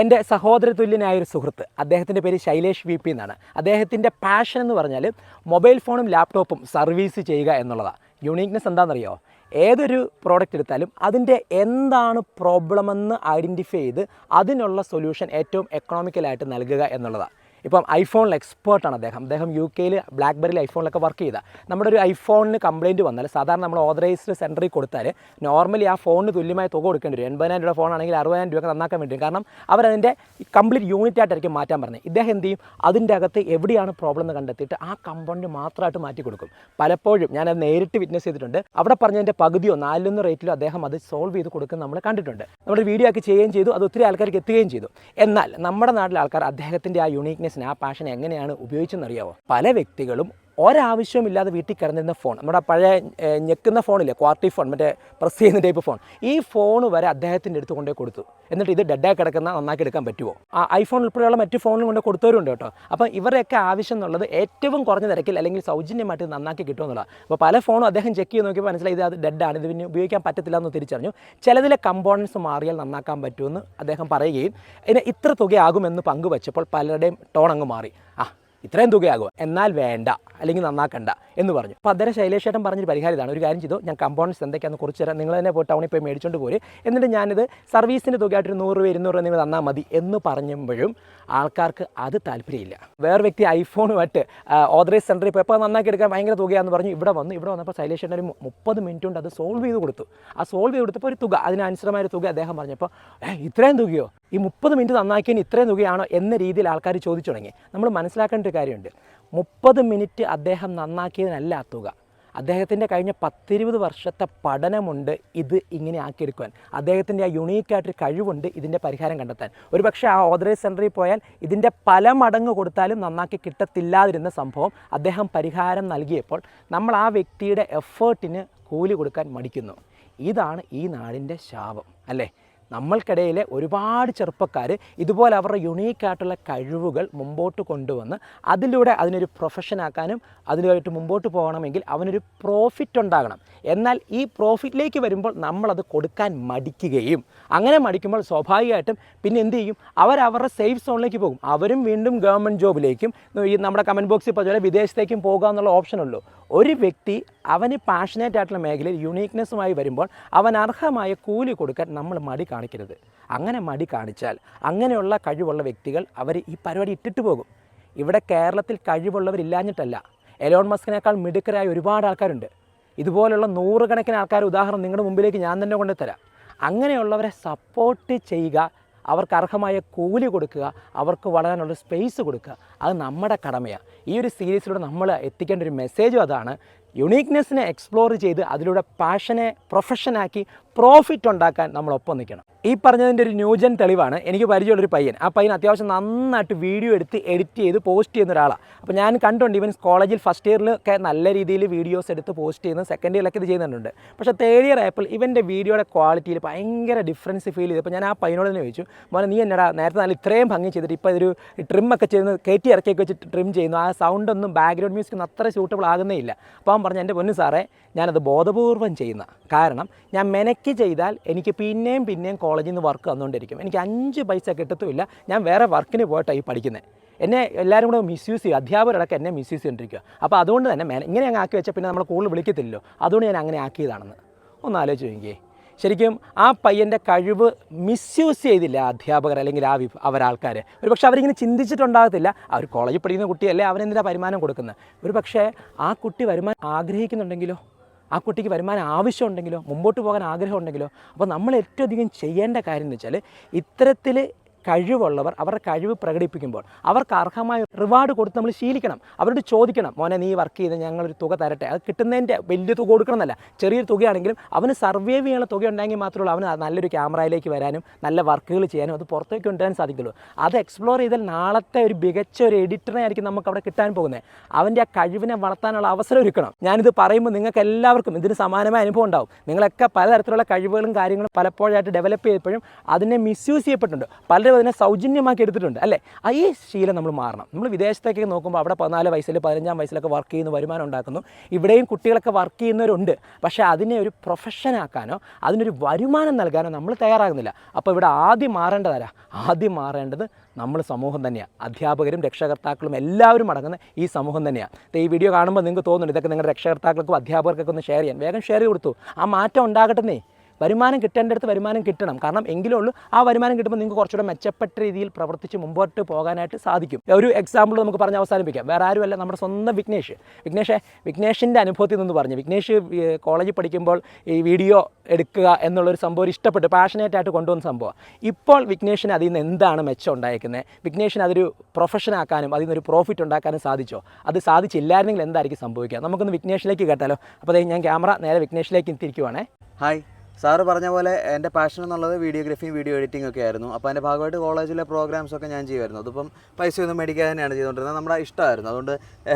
എൻ്റെ സഹോദര തുല്യനായൊരു സുഹൃത്ത്, അദ്ദേഹത്തിൻ്റെ പേര് ശൈലേഷ് വി പി എന്നാണ്. അദ്ദേഹത്തിൻ്റെ പാഷൻ എന്ന് പറഞ്ഞാൽ മൊബൈൽ ഫോണും ലാപ്ടോപ്പും സർവീസ് ചെയ്യുക എന്നുള്ളതാണ്. യൂണീക്നെസ് എന്താണെന്നറിയോ? ഏതൊരു പ്രോഡക്റ്റ് എടുത്താലും അതിൻ്റെ എന്താണ് പ്രോബ്ലമെന്ന് ഐഡൻറ്റിഫൈ ചെയ്ത് അതിനുള്ള സൊല്യൂഷൻ ഏറ്റവും എക്കണോമിക്കലായിട്ട് നൽകുക എന്നുള്ളതാണ്. ഇപ്പം ഐഫോണിൽ എക്സ്പേർട്ടാണ് അദ്ദേഹം UK ബ്ലാക്ക്ബെറിയിൽ ഐഫോണിലൊക്കെ വർക്ക് ചെയ്താൽ നമ്മുടെ ഒരു ഐഫോണിന് കംപ്ലയിൻറ്റ് വന്നാൽ സാധാരണ നമ്മൾ ഓതറൈസ്ഡ് സെൻറ്ററിൽ കൊടുത്താൽ നോർമലി ആ ഫോണിന് തുല്യമായ തുക കൊടുക്കേണ്ടി വരും. 80,000 രൂപ ഫോണാണെങ്കിൽ 60,000 രൂപ നന്നാക്കാൻ വേണ്ടി വരും. കാരണം അവരതിൻ്റെ കംപ്ലീറ്റ് യൂണിറ്റ് ആയിട്ടായിരിക്കും മാറ്റാൻ പറഞ്ഞത്. ഇദ്ദേഹം എന്ത് ചെയ്യും? അതിൻ്റെ അകത്ത് എവിടെയാണ് പ്രോബ്ലം എന്ന് കണ്ടെത്തിയിട്ട് ആ കമ്പോണൻറ്റ് മാത്രമായിട്ട് മാറ്റി കൊടുക്കും. പലപ്പോഴും ഞാനത് നേരിട്ട് വിറ്റ്നസ് ചെയ്തിട്ടുണ്ട്. അവിടെ പറഞ്ഞതിൻ്റെ പകുതിയോ 4 റേറ്റിലോ അദ്ദേഹം അത് സോൾവ് ചെയ്ത് കൊടുക്കുന്ന നമ്മൾ കണ്ടിട്ടുണ്ട്. നമ്മൾ വീഡിയോ ആക്കി ചെയ്യുകയും ചെയ്തു, അത് ഒത്തിരി ആൾക്കാർക്ക് എത്തുകയും ചെയ്തു. എന്നാൽ നമ്മുടെ നാട്ടിലെ ആൾക്കാർ അദ്ദേഹത്തിൻ്റെ ആ യൂണീക്നെസ് ആ പാഷൻ എങ്ങനെയാണ് ഉപയോഗിച്ചെന്നറിയാവോ? പല വ്യക്തികളും ഒരാവശ്യമില്ലാതെ വീട്ടിൽ കിടന്നിരുന്ന ഫോൺ, നമ്മുടെ പഴയ ഞെക്കുന്ന ഫോണില്ലേ, ക്വാർട്ടി ഫോൺ, മറ്റേ പ്രസ് ചെയ്യുന്ന ടൈപ്പ് ഫോൺ, ഈ ഫോൺ വരെ അദ്ദേഹത്തിൻ്റെ അടുത്ത് കൊണ്ടുപോയി കൊടുത്തു. എന്നിട്ട് ഇത് ഡെഡായി കിടക്കുന്ന നന്നാക്കി എടുക്കാൻ പറ്റുമോ? ആ ഐഫോൺ ഉൾപ്പെടെയുള്ള മറ്റ് ഫോണിൽ കൊണ്ട് കൊടുത്തവരുണ്ട് കേട്ടോ. അപ്പം ഇവരുടെയൊക്കെ ആവശ്യം എന്നുള്ളത് ഏറ്റവും കുറഞ്ഞ തിരക്കിൽ അല്ലെങ്കിൽ സൗജന്യമായിട്ട് നന്നാക്കി കിട്ടുമെന്നുള്ളതാണ്. അപ്പോൾ പല ഫോണും അദ്ദേഹം ചെക്ക് ചെയ്ത് നോക്കിയപ്പോൾ മനസ്സിലായി ഇത് ഡെഡാണ്, ഇത് പിന്നെ ഉപയോഗിക്കാൻ പറ്റത്തില്ല എന്ന് തിരിച്ചറിഞ്ഞു. ചിലതിലെ കമ്പോണൻസ് മാറിയാൽ നന്നാക്കാൻ പറ്റുമെന്ന് അദ്ദേഹം പറയുകയും ഇതിന് ഇത്ര തുകയാകുമെന്ന് പങ്കുവച്ചപ്പോൾ പലരുടെയും ടോൺ അങ്ങ് മാറി. ഇത്രയും തുകയാകുക, എന്നാൽ വേണ്ട, അല്ലെങ്കിൽ നന്നാക്കണ്ട എന്ന് പറഞ്ഞു. അപ്പോൾ അദ്ദേഹം ശൈലേഷ് ചേട്ടൻ പറഞ്ഞൊരു പരിഹാരം ഇതാണ്: ഒരു കാര്യം ചെയ്തു, ഞാൻ കമ്പോണൻസ് എന്തൊക്കെയാണെന്ന് കുറിച്ച് തരാം, നിങ്ങൾ തന്നെ പോയി ടൗണിൽ പോയി മേടിച്ചുകൊണ്ട് പോര്, എന്നിട്ട് ഞാനിത് സർവീസിൻ്റെ തുകയായിട്ടൊരു 100 രൂപ 200 രൂപ നിങ്ങൾ തന്നാൽ മതി എന്ന് പറഞ്ഞപ്പോഴും ആൾക്കാർക്ക് അത് താല്പര്യമില്ല. വേറെ വ്യക്തി ഐഫോണുമായിട്ട് ഓതറൈസ് സെൻറ്ററിൽ പോയപ്പോൾ നന്നാക്കി എടുക്കാൻ ഭയങ്കര തുകയാണെന്ന് പറഞ്ഞു. ഇവിടെ വന്നപ്പോൾ ശൈലേഷ് ചേട്ടൻ ഒരു 30 മിനിറ്റ് കൊണ്ട് അത് സോൾവ് ചെയ്ത് കൊടുത്തു. ആ സോൾവ് ചെയ്ത് കൊടുത്തപ്പോൾ ഒരു തുക, അതിനനുസൃതമായൊരു തുക അദ്ദേഹം പറഞ്ഞപ്പോൾ ഇത്രയും തുകയോ, ഈ 30 മിനിറ്റ് നന്നാക്കിയതിന് ഇത്രയും തുകയാണോ എന്ന രീതിയിൽ ആൾക്കാർ ചോദിച്ചു തുടങ്ങി. നമ്മൾ മനസ്സിലാക്കേണ്ട ഒരു കാര്യമുണ്ട്, 30 മിനിറ്റ് അദ്ദേഹം നന്നാക്കിയതിനല്ല ആ തുക. അദ്ദേഹത്തിൻ്റെ കഴിഞ്ഞ 10-20 വർഷത്തെ പഠനമുണ്ട് ഇത് ഇങ്ങനെ ആക്കിയെടുക്കുവാൻ. അദ്ദേഹത്തിൻ്റെ ആ യുണീക്കായിട്ടൊരു കഴിവുണ്ട് ഇതിൻ്റെ പരിഹാരം കണ്ടെത്താൻ. ഒരു പക്ഷേ ആ ഓതറൈസ് സെൻറ്ററിൽ പോയാൽ ഇതിൻ്റെ പല മടങ്ങ് കൊടുത്താലും നന്നാക്കി കിട്ടത്തില്ലാതിരുന്ന സംഭവം അദ്ദേഹം പരിഹാരം നൽകിയപ്പോൾ നമ്മൾ ആ വ്യക്തിയുടെ എഫേർട്ടിന് കൂലി കൊടുക്കാൻ മടിക്കുന്നു. ഇതാണ് ഈ നാടിൻ്റെ ശാപം, അല്ലേ? നമ്മൾക്കിടയിലെ ഒരുപാട് ചെറുപ്പക്കാർ ഇതുപോലെ അവരുടെ യുണീക്കായിട്ടുള്ള കഴിവുകൾ മുമ്പോട്ട് കൊണ്ടുവന്ന് അതിലൂടെ അതിനൊരു പ്രൊഫഷനാക്കാനും അതിനായിട്ട് മുമ്പോട്ട് പോകണമെങ്കിൽ അവനൊരു പ്രോഫിറ്റ് ഉണ്ടാകണം. എന്നാൽ ഈ പ്രോഫിറ്റിലേക്ക് വരുമ്പോൾ നമ്മളത് കൊടുക്കാൻ മടിക്കുകയും, അങ്ങനെ മടിക്കുമ്പോൾ സ്വാഭാവികമായിട്ടും പിന്നെ എന്ത് ചെയ്യും? അവരവരുടെ സേഫ് സോണിലേക്ക് പോകും. അവരും വീണ്ടും ഗവൺമെൻറ് ജോബിലേക്കും ഈ നമ്മുടെ കമൻറ്റ് ബോക്സിൽ പറഞ്ഞ വിദേശത്തേക്കും പോകുക എന്നുള്ള ഓപ്ഷനുള്ളൂ. ഒരു വ്യക്തി അവന് പാഷനേറ്റ് ആയിട്ടുള്ള മേഖലയിൽ യുണീക്നെസ്സുമായി വരുമ്പോൾ അവൻ അർഹമായ കൂലി കൊടുക്കാൻ നമ്മൾ മടി കാണിക്കരുത്. അങ്ങനെ മടി കാണിച്ചാൽ അങ്ങനെയുള്ള കഴിവുള്ള വ്യക്തികൾ അവർ ഈ പരിപാടി ഇട്ടിട്ട് പോകും. ഇവിടെ കേരളത്തിൽ കഴിവുള്ളവരില്ലാഞ്ഞിട്ടല്ല, എലോൺ മസ്കിനേക്കാൾ മിടുക്കരായ ഒരുപാട് ആൾക്കാരുണ്ട്. ഇതുപോലുള്ള 100 കണക്കിന് ആൾക്കാർ ഉദാഹരണം നിങ്ങളുടെ മുമ്പിലേക്ക് ഞാൻ തന്നെ കൊണ്ടുതരാം. അങ്ങനെയുള്ളവരെ സപ്പോർട്ട് ചെയ്യുക, അവർക്ക് അർഹമായ കൂലി കൊടുക്കുക, അവർക്ക് വളരാനുള്ള സ്പേസ് കൊടുക്കുക, അത് നമ്മുടെ കടമയാണ്. ഈ ഒരു സീരീസിലൂടെ നമ്മൾ എത്തിക്കേണ്ട ഒരു മെസ്സേജും അതാണ്. യുണീക്നെസ്സിനെ എക്സ്പ്ലോർ ചെയ്ത് അതിലൂടെ പാഷനെ പ്രൊഫഷനാക്കി പ്രോഫിറ്റ് ഉണ്ടാക്കാൻ നമ്മളൊപ്പം നിൽക്കണം. ഈ പറഞ്ഞതിൻ്റെ ഒരു ന്യൂജൻ തെളിവാണ് എനിക്ക് പരിചയമുള്ളൊരു പയ്യൻ. ആ പയ്യൻ അത്യാവശ്യം നന്നായിട്ട് വീഡിയോ എടുത്ത് എഡിറ്റ് ചെയ്ത് പോസ്റ്റ് ചെയ്യുന്ന ഒരാളാണ്. അപ്പോൾ ഞാൻ കണ്ടുണ്ട് ഇവൻ കോളേജിൽ ഫസ്റ്റ് ഇയറിലൊക്കെ നല്ല രീതിയിൽ വീഡിയോസ് എടുത്ത് പോസ്റ്റ് ചെയ്യുന്നത്, സെക്കൻഡ് ഇയറിലൊക്കെ ഇത് ചെയ്യുന്നുണ്ട്. പക്ഷേ തേർഡ് ഇയർ ആയപ്പോൾ ഇവൻ്റെ വീഡിയോയുടെ ക്വാളിറ്റിയിൽ ഭയങ്കര ഡിഫറൻസ് ഫീൽ ചെയ്തപ്പോൾ ഞാൻ ആ പയ്യനോട് തന്നെ ചോദിച്ചു, മോനെ നീ എന്നടാ നേരത്തെ നല്ല ഇത്രയും ഭംഗി ചെയ്തിട്ട് ഇപ്പോൾ ഒരു ട്രിമ്മൊക്കെ ചെയ്യുന്നത് കയറ്റി ഇറക്കിയൊക്കെ വെച്ച് ട്രിം ചെയ്യുന്നു, ആ സൗണ്ടൊന്നും ബാക്ക്ഗ്രൗണ്ട് മ്യൂസിക്കൊന്നും അത്ര സ്യൂട്ടബിൾ ആകുന്നേ ഇല്ല. അപ്പോൾ അവൻ പറഞ്ഞു, എൻ്റെ പൊന്നു സാറേ ഞാനത് ബോധപൂർവം ചെയ്യുന്ന, കാരണം ഞാൻ മെനക്ക് ചെയ്താൽ എനിക്ക് പിന്നെയും കോളേജിൽ നിന്ന് വർക്ക് വന്നുകൊണ്ടിരിക്കും, എനിക്ക് 5 പൈസ കിട്ടത്തുമില്ല, ഞാൻ വേറെ വർക്കിന് പോയിട്ടാണ് ഈ പഠിക്കുന്നത്, എന്നെ എല്ലാവരും കൂടെ മിസ്യൂസ് ചെയ്യും, അധ്യാപകരടക്കം എന്നെ മിസ്യൂസ് ചെയ്തുകൊണ്ടിരിക്കുക. അപ്പോൾ അതുകൊണ്ട് തന്നെ ഇങ്ങനെ അങ്ങ് ആക്കി വെച്ചാൽ പിന്നെ നമ്മൾ കൂടുതൽ വിളിക്കത്തില്ലല്ലോ, അതുകൊണ്ട് ഞാൻ അങ്ങനെ ആക്കിയതാണെന്ന് ഒന്ന് ആലോചിച്ച് നോക്കിയേ. ശരിക്കും ആ പയ്യൻ്റെ കഴിവ് മിസ്യൂസ് ചെയ്തില്ല അധ്യാപകർ അല്ലെങ്കിൽ അവരാൾക്കാർ. ഒരു പക്ഷേ അവരിങ്ങനെ ചിന്തിച്ചിട്ടുണ്ടാകത്തില്ല, അവർ കോളേജിൽ പഠിക്കുന്ന കുട്ടിയല്ലേ, അവനെന്തിനാ വരുമാനം കൊടുക്കുന്നത്. ഒരു പക്ഷേ ആ കുട്ടി വരുമാനം ആഗ്രഹിക്കുന്നുണ്ടെങ്കിലോ, ആ കുട്ടിക്ക് വരുമാനം ആവശ്യമുണ്ടെങ്കിലോ, മുമ്പോട്ട് പോകാൻ ആഗ്രഹമുണ്ടെങ്കിലോ. അപ്പോൾ നമ്മൾ ഏറ്റവും അധികം ചെയ്യേണ്ട കാര്യം എന്ന് വെച്ചാൽ ഇത്തരത്തിൽ കഴിവുള്ളവർ അവരുടെ കഴിവ് പ്രകടിപ്പിക്കുമ്പോൾ അവർക്ക് അർഹമായ റിവാർഡ് കൊടുത്ത് നമ്മൾ ശീലിക്കണം. അവരോട് ചോദിക്കണം, മോനെ നീ വർക്ക് ചെയ്ത് ഞങ്ങളൊരു തുക തരട്ടെ. അത് കിട്ടുന്നതിൻ്റെ വലിയ തുക കൊടുക്കണമെന്നല്ല, ചെറിയൊരു തുകയാണെങ്കിലും അവന് സർവൈവ് ചെയ്യാനുള്ള തുക ഉണ്ടെങ്കിൽ മാത്രമേ അവന് നല്ലൊരു ക്യാമറയിലേക്ക് വരാനും നല്ല വർക്കുകൾ ചെയ്യാനും അത് പുറത്തേക്ക് കൊണ്ടുവരാൻ സാധിക്കുള്ളൂ. അത് എക്സ്പ്ലോർ ചെയ്താൽ നാളത്തെ ഒരു മികച്ച ഒരു എഡിറ്ററെ ആയിരിക്കും നമുക്ക് അവിടെ കിട്ടാൻ പോകുന്നത്. അവൻ്റെ ആ കഴിവിനെ വളർത്താനുള്ള അവസരം ഒരുക്കണം. ഞാനിത് പറയുമ്പോൾ നിങ്ങൾക്ക് എല്ലാവർക്കും ഇതിന് സമാനമായ അനുഭവം ഉണ്ടാവും. നിങ്ങളൊക്കെ പലതരത്തിലുള്ള കഴിവുകളും കാര്യങ്ങളും പലപ്പോഴായിട്ട് ഡെവലപ്പ് ചെയ്തപ്പോഴും അതിനെ മിസ്യൂസ് ചെയ്യപ്പെട്ടിട്ടുണ്ട്. പലരും അതിനെ സൗജന്യമാക്കി എടുത്തിട്ടുണ്ട് അല്ലേ. ഈ ശീലം നമ്മൾ മാറണം. നമ്മൾ വിദേശത്തേക്ക് നോക്കുമ്പോൾ അവിടെ 14 വയസ്സിൽ 15 വയസ്സിലൊക്കെ വർക്ക് ചെയ്യുന്ന വരുമാനം ഉണ്ടാക്കുന്നു. ഇവിടെയും കുട്ടികളൊക്കെ വർക്ക് ചെയ്യുന്നവരുണ്ട്. പക്ഷേ അതിനെ ഒരു പ്രൊഫഷനാക്കാനോ അതിനൊരു വരുമാനം നൽകാനോ നമ്മൾ തയ്യാറാകുന്നില്ല. അപ്പോൾ ഇവിടെ ആദ്യം മാറേണ്ടത് നമ്മൾ സമൂഹം തന്നെയാണ്. അധ്യാപകരും രക്ഷകർത്താക്കളും എല്ലാവരും അടങ്ങുന്ന ഈ സമൂഹം തന്നെയാണ്. ഈ വീഡിയോ കാണുമ്പോൾ നിങ്ങൾക്ക് തോന്നുന്നുണ്ട് ഇതൊക്കെ നിങ്ങളുടെ രക്ഷകർത്താക്കൾക്കും അധ്യാപകർക്കൊക്കെ ഒന്ന് ഷെയർ ചെയ്യാൻ. വേഗം ഷെയർ ചെയ്ത് കൊടുത്തു. ആ മാറ്റം ഉണ്ടാകട്ടെന്നേ. വരുമാനം കിട്ടേണ്ടടുത്ത് വരുമാനം കിട്ടണം. കാരണം എങ്കിലേ ഉള്ളൂ ആ വരുമാനം കിട്ടുമ്പോൾ നിങ്ങൾക്ക് കുറച്ചുകൂടെ മെച്ചപ്പെട്ട രീതിയിൽ പ്രവർത്തിച്ച് മുമ്പോട്ട് പോകാനായിട്ട് സാധിക്കും. ഒരു എക്സാമ്പിൾ നമുക്ക് പറഞ്ഞ് അവസാനിപ്പിക്കാം. വേറെ ആരുമല്ല, നമ്മുടെ സ്വന്തം വിഘ്നേഷിൻ്റെ അനുഭവത്തിൽ നിന്ന് പറഞ്ഞു. വിഘ്നേഷ് കോളേജിൽ പഠിക്കുമ്പോൾ ഈ വീഡിയോ എടുക്കുക എന്നുള്ളൊരു സംഭവം ഇഷ്ടപ്പെട്ട് പാഷനേറ്റായിട്ട് കൊണ്ടുവന്ന സംഭവം. ഇപ്പോൾ വിഘ്നേഷിന് അതിൽ നിന്ന് എന്താണ് മെച്ചം ഉണ്ടായിരിക്കുന്നത്? വിഘ്നേഷിന് അതൊരു പ്രൊഫഷനാക്കാനും അതിൽ നിന്നൊരു പ്രോഫിറ്റ് ഉണ്ടാക്കാനും സാധിച്ചോ? അത് സാധിച്ചില്ലായിരുന്നെങ്കിൽ എന്തായിരിക്കും സംഭവിക്കുക? നമുക്കൊന്ന് വിഘ്നേഷിലേക്ക് കേട്ടാലോ. അപ്പോൾ ഞാൻ ക്യാമറ നേരെ വിഘ്നേഷിലേക്ക് തിരിക്കുവാണേ. ഹായ്. സാറ് പറഞ്ഞ പോലെ എൻ്റെ പാഷൻ എന്നുള്ളത് വീഡിയോഗ്രാഫിയും വീഡിയോ എഡിറ്റിംഗ് ഒക്കെ ആയിരുന്നു. അപ്പോൾ അതിൻ്റെ ഭാഗമായിട്ട് കോളേജിലെ പ്രോഗ്രാംസൊക്കെ ഞാൻ ചെയ്യുമായിരുന്നു. അതിപ്പം പൈസയൊന്നും മേടിക്കാതെ തന്നെയാണ് ചെയ്തുകൊണ്ടിരുന്നത്. നമ്മുടെ ഇഷ്ടമായിരുന്നു. അതുകൊണ്ട്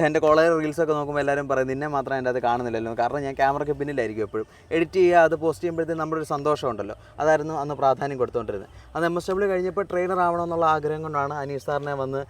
എൻ്റെ കോളേജ് റീൽസൊക്കെ നോക്കുമ്പോൾ എല്ലാവരും പറയും നിന്നെ മാത്രം എൻ്റെ അത് കാണുന്നില്ലല്ലോ. കാരണം ഞാൻ ക്യാമറയ്ക്ക് പിന്നിലായിരിക്കും എപ്പോഴും. എഡിറ്റ് ചെയ്യുക, അത് പോസ്റ്റ് ചെയ്യുമ്പോഴത്തേക്കും നമ്മുടെ ഒരു സന്തോഷമുണ്ടല്ലോ, അതായിരുന്നു അന്ന് പ്രാധാന്യം കൊടുത്തുകൊണ്ടിരുന്നത്. അത് MSW കഴിഞ്ഞപ്പോൾ ട്രെയിനർ ആവണമെന്നുള്ള ആഗ്രഹം കൊണ്ടാണ് അനീഷ് സാറിനെ വന്ന്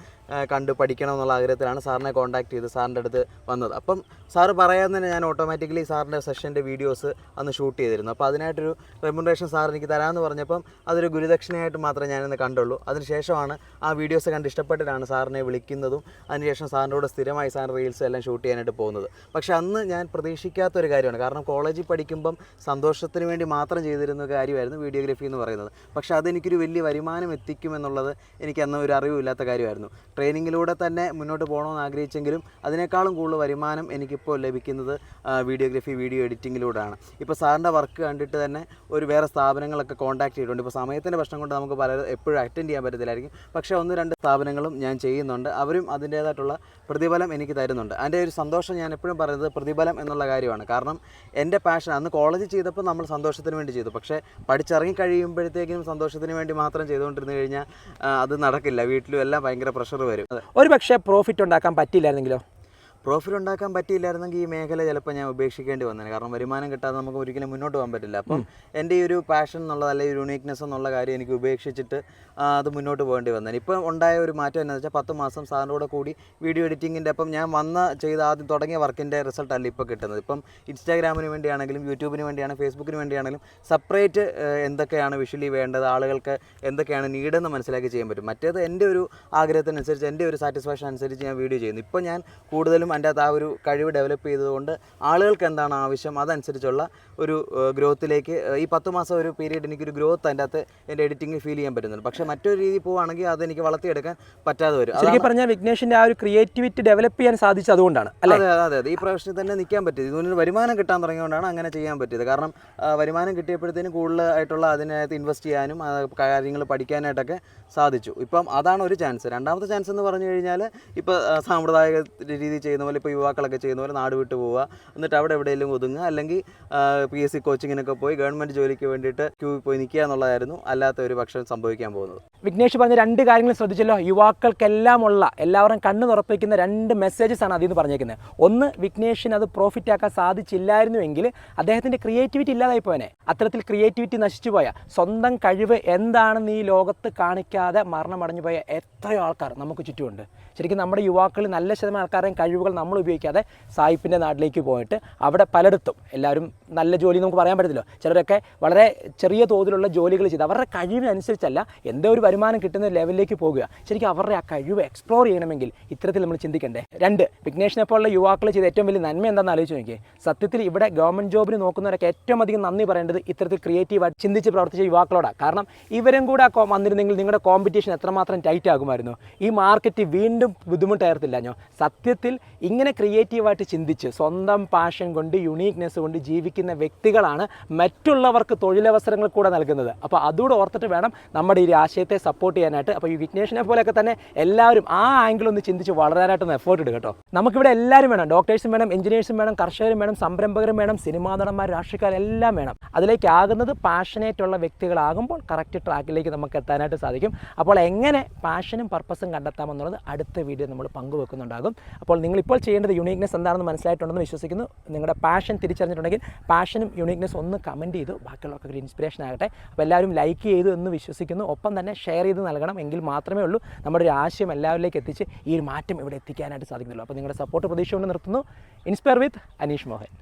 കണ്ട് പഠിക്കണം എന്നുള്ള ആഗ്രഹത്തിലാണ് സാറിനെ കോൺടാക്ട് ചെയ്ത് സാറിൻ്റെ അടുത്ത് വന്നത്. അപ്പം സാറ് പറയാൻ തന്നെ ഞാൻ ഓട്ടോമാറ്റിക്കലി സാറിൻ്റെ സെഷൻ്റെ വീഡിയോസ് അന്ന് ഷൂട്ട് ചെയ്തിരുന്നു. അപ്പോൾ അതിനായിട്ടൊരു റെമ്യൂണറേഷൻ സാർ എനിക്ക് തരാമെന്ന് പറഞ്ഞപ്പം അതൊരു ഗുരുദക്ഷിണയായിട്ട് മാത്രമേ ഞാനിന്ന് കണ്ടുള്ളൂ. അതിനുശേഷമാണ് ആ വീഡിയോസ് കണ്ട് ഇഷ്ടപ്പെട്ടിട്ടാണ് സാറിനെ വിളിക്കുന്നതും അതിനുശേഷം സാറിൻ്റെ കൂടെ സ്ഥിരമായി സാറിൻ്റെ റീൽസ് എല്ലാം ഷൂട്ട് ചെയ്യാനായിട്ട് പോകുന്നത്. പക്ഷേ അന്ന് ഞാൻ പ്രതീക്ഷിക്കാത്തൊരു കാര്യമാണ്. കാരണം കോളേജിൽ പഠിക്കുമ്പം സന്തോഷത്തിന് വേണ്ടി മാത്രം ചെയ്തിരുന്ന കാര്യമായിരുന്നു വീഡിയോഗ്രാഫി എന്ന് പറയുന്നത്. പക്ഷേ അതെനിക്കൊരു വലിയ വരുമാനം എത്തിക്കുമെന്നുള്ളത് എനിക്ക് അന്ന് ഒരു അറിവില്ലാത്ത കാര്യമായിരുന്നു. ട്രെയിനിങ്ങിലൂടെ തന്നെ മുന്നോട്ട് പോകണമെന്ന് ആഗ്രഹിച്ചെങ്കിലും അതിനേക്കാളും കൂടുതൽ വരുമാനം എനിക്കിപ്പോൾ ലഭിക്കുന്നത് വീഡിയോഗ്രാഫി വീഡിയോ എഡിറ്റിങ്ങിലൂടെയാണ്. ഇപ്പോൾ സാറിൻ്റെ വർക്ക് കണ്ടിട്ട് തന്നെ ഒരു വേറെ സ്ഥാപനങ്ങളൊക്കെ കോൺടാക്ട് ചെയ്തിട്ടുണ്ട്. ഇപ്പോൾ സമയത്തിൻ്റെ പ്രശ്നം കൊണ്ട് നമുക്ക് പലരും എപ്പോഴും അറ്റൻഡ് ചെയ്യാൻ പറ്റത്തില്ലായിരിക്കും. പക്ഷേ 1-2 സ്ഥാപനങ്ങളും ഞാൻ ചെയ്യുന്നുണ്ട്. അവരും അതിൻ്റേതായിട്ടുള്ള പ്രതിഫലം എനിക്ക് തരുന്നുണ്ട്. അതിൻ്റെ ഒരു സന്തോഷം ഞാൻ എപ്പോഴും പറയുന്നത് പ്രതിഫലം എന്നുള്ള കാര്യമാണ്. കാരണം എൻ്റെ പാഷൻ അന്ന് കോളേജിൽ ചെയ്തപ്പോൾ നമ്മൾ സന്തോഷത്തിന് വേണ്ടി ചെയ്തു. പക്ഷേ പഠിച്ചിറങ്ങി കഴിയുമ്പോഴത്തേക്കും സന്തോഷത്തിന് വേണ്ടി മാത്രം ചെയ്തുകൊണ്ടിരുന്നു കഴിഞ്ഞാൽ അത് നടക്കില്ല. വീട്ടിലും എല്ലാം ഭയങ്കര പ്രഷർ വരും. ഒരു പക്ഷേ പ്രോഫിറ്റ് ഉണ്ടാക്കാൻ പറ്റിയില്ലായിരുന്നെങ്കിലോ? പ്രോഫിറ്റ് ഉണ്ടാക്കാൻ പറ്റിയില്ലായിരുന്നെങ്കിൽ ഈ മേഖല ചിലപ്പോൾ ഞാൻ ഉപേക്ഷിക്കേണ്ടി വന്നേനെ. കാരണം വരുമാനം കിട്ടാതെ നമുക്ക് ഒരിക്കലും മുന്നോട്ട് പോകാൻ പറ്റില്ല. അപ്പം എൻ്റെ ഈ ഒരു പാഷൻ എന്നുള്ളത് അല്ലെങ്കിൽ യൂണീക്നെസ് എന്നുള്ള കാര്യം എനിക്ക് ഉപേക്ഷിച്ചിട്ട് അത് മുന്നോട്ട് പോകേണ്ടി വന്നേനെ. ഇപ്പം ഉണ്ടായ ഒരു മാറ്റം എന്താണെന്ന് വെച്ചാൽ 10 മാസം സാറിൻ്റെ കൂടെ കൂടി വീഡിയോ എഡിറ്റിങ്ങിൻ്റെ അപ്പം ഞാൻ ആദ്യം തുടങ്ങിയ വർക്കിൻ്റെ റിസൾട്ട് അല്ല ഇപ്പോൾ കിട്ടുന്നത്. ഇപ്പം ഇൻസ്റ്റാഗ്രാമിന് വേണ്ടിയാണെങ്കിലും യൂട്യൂബിന് വേണ്ടിയാണ് ഫേസ്ബുക്കിന് വേണ്ടിയാണെങ്കിലും സെപ്പറേറ്റ് എന്തൊക്കെയാണ് വിഷ്വലി വേണ്ടത്, ആളുകൾക്ക് എന്തൊക്കെയാണ് നീഡെന്ന് മനസ്സിലാക്കി ചെയ്യാൻ പറ്റും. മറ്റേത് എൻ്റെ ഒരു ആഗ്രഹത്തിനനുസരിച്ച് എൻ്റെ ഒരു സാറ്റിസ്ഫാക്ഷൻ അനുസരിച്ച് ഞാൻ വീഡിയോ ചെയ്യുന്നു. ഇപ്പോൾ ഞാൻ കൂടുതലും എൻ്റെ അകത്ത് ആ ഒരു കഴിവ് ഡെവലപ്പ് ചെയ്തതുകൊണ്ട് ആളുകൾക്ക് എന്താണ് ആവശ്യം അതനുസരിച്ചുള്ള ഒരു ഗ്രോത്തിലേക്ക് ഈ 10 മാസം ഒരു പീരീഡ് എനിക്കൊരു ഗ്രോത്ത് അതിൻ്റെ അകത്ത് എൻ്റെ എഡിറ്റിംഗ് ഫീൽ ചെയ്യാൻ പറ്റുന്നുണ്ട്. പക്ഷേ മറ്റൊരു രീതി പോവുകയാണെങ്കിൽ അതെനിക്ക് വളർത്തിയെടുക്കാൻ പറ്റാതെ വരും. ശരിക്കും പറഞ്ഞാൽ വിഘ്നേഷിൻ്റെ ആ ഒരു ക്രിയേറ്റിവിറ്റി ഡെവലപ്പ് ചെയ്യാൻ സാധിച്ചത് അതുകൊണ്ടാണ്. അതെ ഈ പ്രൊഫഷനിൽ തന്നെ നിൽക്കാൻ പറ്റിയത്. ഇതിന് വരുമാനം കിട്ടാൻ തുടങ്ങിയതുകൊണ്ടാണ് അങ്ങനെ ചെയ്യാൻ പറ്റിയത്. കാരണം വരുമാനം കിട്ടിയപ്പോഴത്തേനും കൂടുതലായിട്ടുള്ള അതിനകത്ത് ഇൻവെസ്റ്റ് ചെയ്യാനും കാര്യങ്ങൾ പഠിക്കാനായിട്ടൊക്കെ സാധിച്ചു. ഇപ്പം അതാണ് ഒരു ചാൻസ്. രണ്ടാമത്തെ ചാൻസ് എന്ന് പറഞ്ഞു കഴിഞ്ഞാൽ ഇപ്പോൾ സാമ്പ്രദായിക രീതി ചെയ്യുന്ന പോലെ ഇപ്പോൾ യുവാക്കളൊക്കെ ചെയ്യുന്ന പോലെ നാട് വിട്ട് പോവുക, എന്നിട്ട് അവിടെ എവിടെയെങ്കിലും ഒതുങ്ങുക, അല്ലെങ്കിൽ PSC കോച്ചിങ്ങിനൊക്കെ പോയി ഗവൺമെൻറ് ജോലിക്ക് വേണ്ടിയിട്ട് ക്യൂ പോയി നിൽക്കുക എന്നുള്ളതായിരുന്നു അല്ലാത്ത ഒരു പക്ഷം സംഭവിക്കാൻ പോകുന്നത്. വിഘ്നേഷ് പറഞ്ഞ 2 കാര്യങ്ങൾ ശ്രദ്ധിച്ചല്ലോ. യുവാക്കൾക്കെല്ലാം എല്ലാവരും കണ്ണ് തുറപ്പിക്കുന്ന 2 മെസ്സേജസ് ആണ് അതിൽ നിന്ന് പറഞ്ഞേക്കുന്നത്. ഒന്ന്, വിഘ്നേഷിന് അത് പ്രോഫിറ്റ് ആക്കാൻ സാധിച്ചില്ലായിരുന്നുവെങ്കിൽ അദ്ദേഹത്തിൻ്റെ ക്രിയേറ്റിവിറ്റി ഇല്ലാതായി പോയനെ. അത്തരത്തിൽ ക്രിയേറ്റിവിറ്റി നശിച്ചു പോയ, സ്വന്തം കഴിവ് എന്താണെന്ന് ഈ ലോകത്ത് കാണിക്കാതെ മരണമടഞ്ഞു പോയ എത്രയോ ആൾക്കാർ നമുക്ക് ചുറ്റുമുണ്ട്. ശരിക്കും നമ്മുടെ യുവാക്കളിൽ നല്ല ശതമാനം ആൾക്കാരെയും കഴിവുകൾ നമ്മൾ ഉപയോഗിക്കാതെ സായിപ്പിൻ്റെ നാട്ടിലേക്ക് പോയിട്ട് അവിടെ പലയിടത്തും എല്ലാവരും നല്ല ജോലി നമുക്ക് പറയാൻ പറ്റത്തില്ലോ. ചിലരൊക്കെ വളരെ ചെറിയ തോതിലുള്ള ജോലികൾ ചെയ്ത് അവരുടെ കഴിവിനനുസരിച്ചല്ല എന്തോ ഒരു വരുമാനം കിട്ടുന്ന ലെവലിലേക്ക് പോകുക. ശരിക്കും അവരുടെ ആ കഴിവ് എക്സ്പ്ലോർ ചെയ്യണമെങ്കിൽ ഇത്തരത്തിൽ നമ്മൾ ചിന്തിക്കണ്ടേ. 2, വിഘ്നേഷിനെ പോലുള്ള യുവാക്കൾ ചെയ്ത ഏറ്റവും വലിയ നന്മ എന്താണെന്ന് ആലോചിച്ച് നോക്കിയേ. സത്യത്തിൽ ഇവിടെ ഗവൺമെൻറ് ജോബിന് നോക്കുന്നവരൊക്കെ ഏറ്റവും അധികം നന്ദി പറയേണ്ടത് ഇത്തരത്തിൽ ക്രിയേറ്റീവായിട്ട് ചിന്തിച്ച് പ്രവർത്തിച്ച യുവാക്കളോടാണ്. കാരണം ഇവരും കൂടെ വന്നിരുന്നെങ്കിൽ നിങ്ങളുടെ കോമ്പറ്റീഷൻ എത്രമാത്രം ടൈറ്റ് ആകുമായിരുന്നു. ഈ മാർക്കറ്റ് വീണ്ടും ബുദ്ധിമുട്ടായിരുന്നില്ല. സത്യത്തിൽ ഇങ്ങനെ ക്രിയേറ്റീവായിട്ട് ചിന്തിച്ച് സ്വന്തം പാഷൻ കൊണ്ട് യുണീക്നെസ് കൊണ്ട് ജീവിക്കുന്ന വ്യക്തികളാണ് മറ്റുള്ളവർക്ക് തൊഴിലവസരങ്ങൾ കൂടെ നൽകുന്നത്. അപ്പോൾ അതുകൂടെ ഓർത്തിട്ട് വേണം നമ്മുടെ ഈ ആശയത്തെ സപ്പോർട്ട് ചെയ്യാനായിട്ട്. അപ്പോൾ ഈ വിഘ്നേഷിനെ പോലെയൊക്കെ തന്നെ എല്ലാവരും ആ ആംഗിൾ ഒന്ന് ചിന്തിച്ച് വളരാനായിട്ടൊന്ന് എഫേർട്ട് ഇടുക കേട്ടോ. നമുക്കിവിടെ എല്ലാവരും വേണം. ഡോക്ടേഴ്സും വേണം, എഞ്ചിനീയേഴ്സും വേണം, കർഷകരും വേണം, സംരംഭകരും വേണം, സിനിമാ നടന്മാർ, രാഷ്ട്രീയക്കാരെല്ലാം വേണം. അതിലേക്ക് ആകുന്നത് പാഷനേറ്റുള്ള വ്യക്തികളാകുമ്പോൾ കറക്റ്റ് ട്രാക്കിലേക്ക് നമുക്ക് എത്താനായിട്ട് സാധിക്കും. അപ്പോൾ എങ്ങനെ പാഷനും പർപ്പസും കണ്ടെത്താമെന്നുള്ളത് അടുത്ത വീഡിയോ നമ്മൾ പങ്കുവെക്കുന്നുണ്ടാകും. അപ്പോൾ നിങ്ങളിപ്പോൾ ഇപ്പോൾ ചെയ്യേണ്ടത് യുണീക്നെസ് എന്താണെന്ന് മനസ്സിലായിട്ടുണ്ടെന്ന് വിശ്വസിക്കുന്നു. നിങ്ങളുടെ പാഷൻ തിരിച്ചറിഞ്ഞിട്ടുണ്ടെങ്കിൽ പാഷനും യുണീക്നെസ് ഒന്ന് കമൻറ്റ് ചെയ്തു, ബാക്കിയുള്ളവർക്കൊരു ഇൻസ്പിറേഷൻ ആകട്ടെ. അപ്പോൾ എല്ലാവരും ലൈക്ക് ചെയ്തു എന്ന് വിശ്വസിക്കുന്നു. ഒപ്പം തന്നെ ഷെയർ ചെയ്ത് നൽകണം. എങ്കിൽ മാത്രമേ ഉള്ളൂ നമ്മുടെ ഒരു ആശയം എല്ലാവരിലേക്ക് എത്തിച്ച് ഈ ഒരു മാറ്റം ഇവിടെ എത്തിക്കാനായിട്ട് സാധിക്കുന്നുള്ളൂ. അപ്പോൾ നിങ്ങളുടെ സപ്പോർട്ട് പ്രതീക്ഷ കൊണ്ട് നിർത്തുന്നു. ഇൻസ്പയർ വിത്ത് അനീഷ് മോഹൻ.